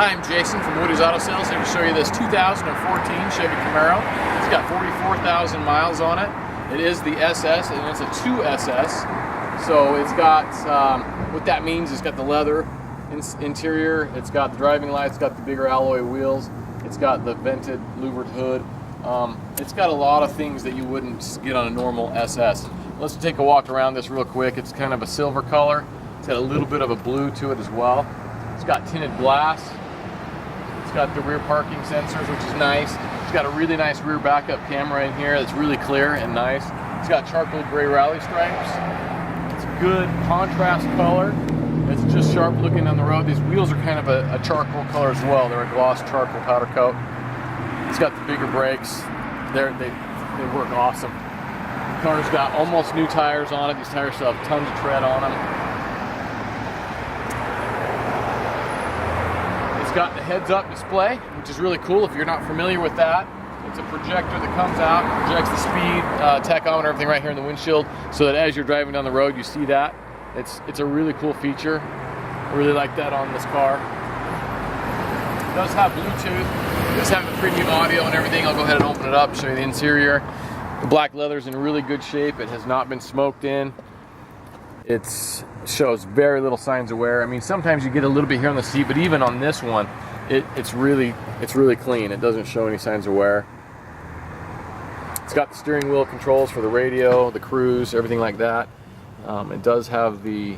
Hi, I'm Jason from Woody's Auto Sales, here to show you this 2014 Chevy Camaro. It's got 44,000 miles on it. It is the SS, and it's a 2SS. So it's got, what that means, it's got the leather interior, it's got the driving lights, it's got the bigger alloy wheels, it's got the vented louvered hood. It's got a lot of things that you wouldn't get on a normal SS. Let's take a walk around this real quick. It's kind of a silver color. It's got a little bit of a blue to it as well. It's got tinted glass. It's got the rear parking sensors, which is nice. It's got a really nice rear backup camera in here that's really clear and nice. It's got charcoal gray rally stripes. It's a good contrast color. It's just sharp looking on the road. These wheels are kind of a charcoal color as well. They're a gloss charcoal powder coat. It's got the bigger brakes. They work awesome. The car's got almost new tires on it. These tires still have tons of tread on them. It's got the heads-up display, which is really cool if you're not familiar with that. It's a projector that comes out, projects the speed, tachometer, everything right here in the windshield, so that as you're driving down the road, you see that. It's a really cool feature. I really like that on this car. It does have Bluetooth. It does have the premium audio and everything. I'll go ahead and open it up, show you the interior. The black leather's in really good shape. It has not been smoked in. It shows very little signs of wear. I mean, sometimes you get a little bit here on the seat, but even on this one, it's really clean. It doesn't show any signs of wear. It's got the steering wheel controls for the radio, the cruise, everything like that. It does have the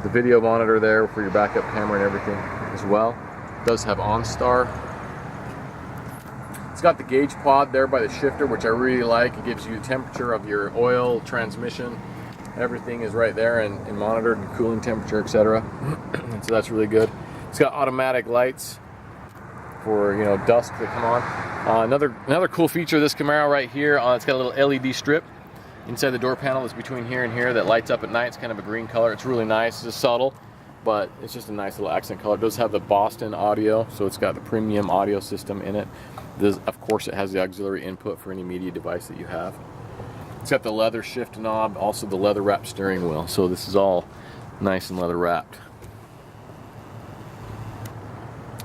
video monitor there for your backup camera and everything as well. It does have OnStar. It's got the gauge pod there by the shifter, which I really like. It gives you the temperature of your oil, transmission. Everything is right there and monitored, and cooling temperature, etc. And so that's really good. It's got automatic lights for, you know, dusk that come on. Another cool feature of this Camaro right here, it's got a little LED strip inside the door panel that's between here and here that lights up at night. It's kind of a green color. It's really nice. It's subtle, but it's just a nice little accent color. It does have the Boston audio, so it's got the premium audio system in it. Of course, it has the auxiliary input for any media device that you have. It's got the leather shift knob, also the leather wrapped steering wheel. So this is all nice and leather wrapped.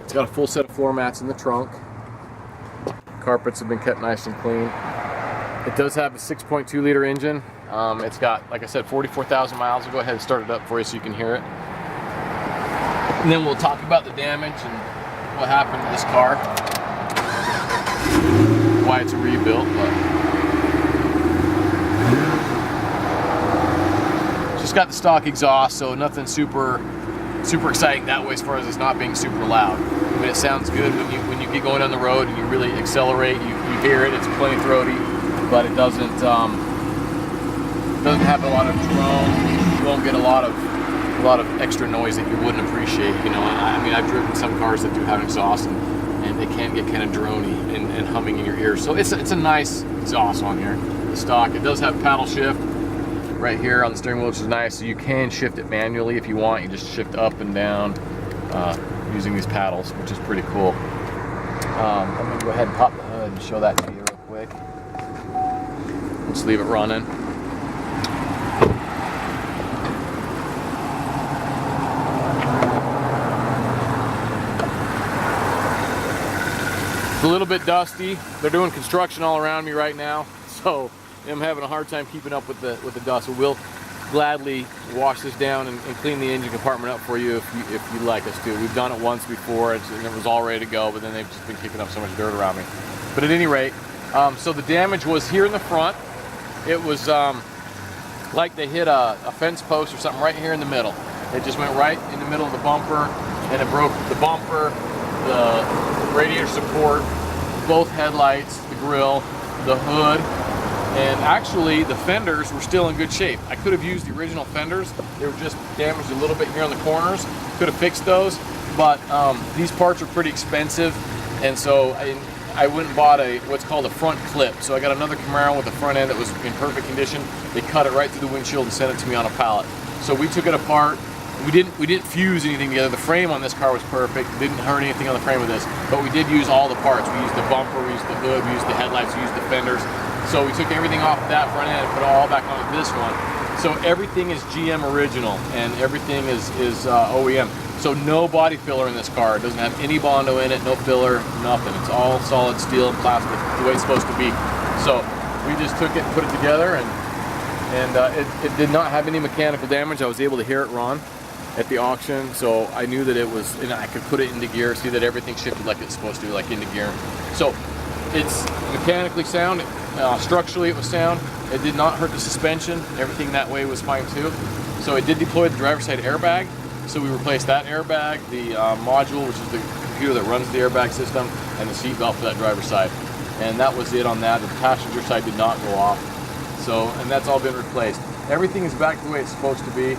It's got a full set of floor mats in the trunk. Carpets have been kept nice and clean. It does have a 6.2 liter engine. It's got, like I said, 44,000 miles. I'll go ahead and start it up for you so you can hear it. And then we'll talk about the damage and what happened to this car. Why it's a rebuild, but just got the stock exhaust, so nothing super exciting that way as far as it's not being super loud. I mean, it sounds good when you get going down the road and you really accelerate. You hear it. It's plenty throaty, but it doesn't have a lot of drone. You won't get a lot of extra noise that you wouldn't appreciate. You know, I mean, I've driven some cars that do have an exhaust, and they can get kind of droney and humming in your ears. So it's a nice exhaust on here. The stock. It does have paddle shift right here on the steering wheel, which is nice. So you can shift it manually if you want. You just shift up and down using these paddles, which is pretty cool. I'm going to go ahead and pop the hood and show that to you real quick. Let's leave it running. It's a little bit dusty. They're doing construction all around me right now, so I'm having a hard time keeping up with the dust. So we'll gladly wash this down and clean the engine compartment up for you if you'd like us to. We've done it once before, and it was all ready to go, but then they've just been kicking up so much dirt around me. But at any rate, so the damage was here in the front. It was like they hit a fence post or something right here in the middle. It just went right in the middle of the bumper, and it broke the bumper, the radiator support, both headlights, the grille, the hood. And actually, the fenders were still in good shape. I could have used the original fenders. They were just damaged a little bit here on the corners. Could have fixed those, but these parts are pretty expensive, and so I went and bought what's called a front clip. So I got another Camaro with a front end that was in perfect condition. They cut it right through the windshield and sent it to me on a pallet. So we took it apart. We didn't fuse anything together. The frame on this car was perfect. Didn't hurt anything on the frame of this, but we did use all the parts. We used the bumper, we used the hood, we used the headlights, we used the fenders. So we took everything off that front end and put it all back onto this one. So everything is GM original and everything is OEM. So no body filler in this car. It doesn't have any Bondo in it, no filler, nothing. It's all solid steel and plastic, the way it's supposed to be. So we just took it and put it together, and it did not have any mechanical damage. I was able to hear it run at the auction, so I knew that it was, and I could put it into gear, see that everything shifted like it's supposed to, like into gear. So it's mechanically sound, structurally it was sound. It did not hurt the suspension. Everything that way was fine too. So it did deploy the driver's side airbag. So we replaced that airbag, the module, which is the computer that runs the airbag system, and the seat belt for that driver's side. And that was it on that. The passenger side did not go off. So, and that's all been replaced. Everything is back the way it's supposed to be.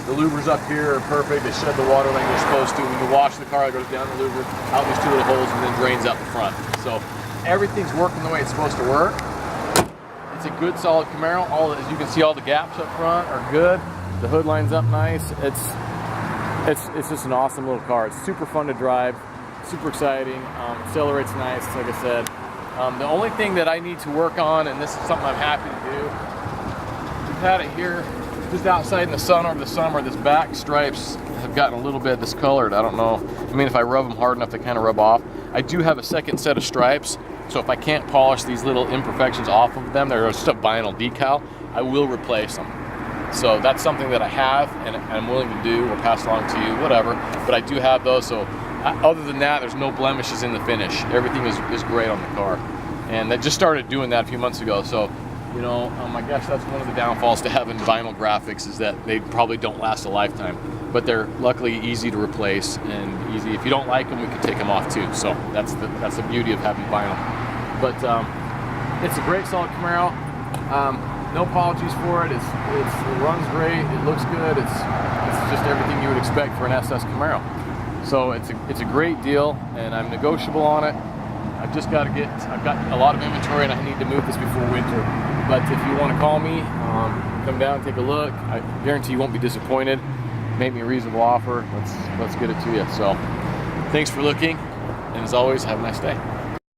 The louvers up here are perfect. They shed the water like they're supposed to. When you wash the car, it goes down the louver, out these two little holes, and then drains out the front. So everything's working the way it's supposed to work. It's a good, solid Camaro. As you can see, all the gaps up front are good. The hood lines up nice. It's just an awesome little car. It's super fun to drive, super exciting. Accelerates nice, like I said. The only thing that I need to work on, and this is something I'm happy to do, we've had it here just outside in the sun over the summer. This back stripes have gotten a little bit discolored. I don't know. I mean, if I rub them hard enough, they kind of rub off. I do have a second set of stripes, so if I can't polish these little imperfections off of them, they're just a vinyl decal, I will replace them. So that's something that I have and I'm willing to do or pass along to you, whatever. But I do have those, so other than that, there's no blemishes in the finish. Everything is great on the car. And I just started doing that a few months ago, so you know, I guess that's one of the downfalls to having vinyl graphics, is that they probably don't last a lifetime. But they're luckily easy to replace and easy. If you don't like them, we can take them off too. So that's the beauty of having vinyl. But it's a great, solid Camaro. No apologies for it. It runs great. It looks good. It's just everything you would expect for an SS Camaro. So it's a great deal, and I'm negotiable on it. I've got a lot of inventory, and I need to move this before winter. But if you want to call me, come down, take a look. I guarantee you won't be disappointed. Make me a reasonable offer. Let's get it to you. So thanks for looking, and as always, have a nice day.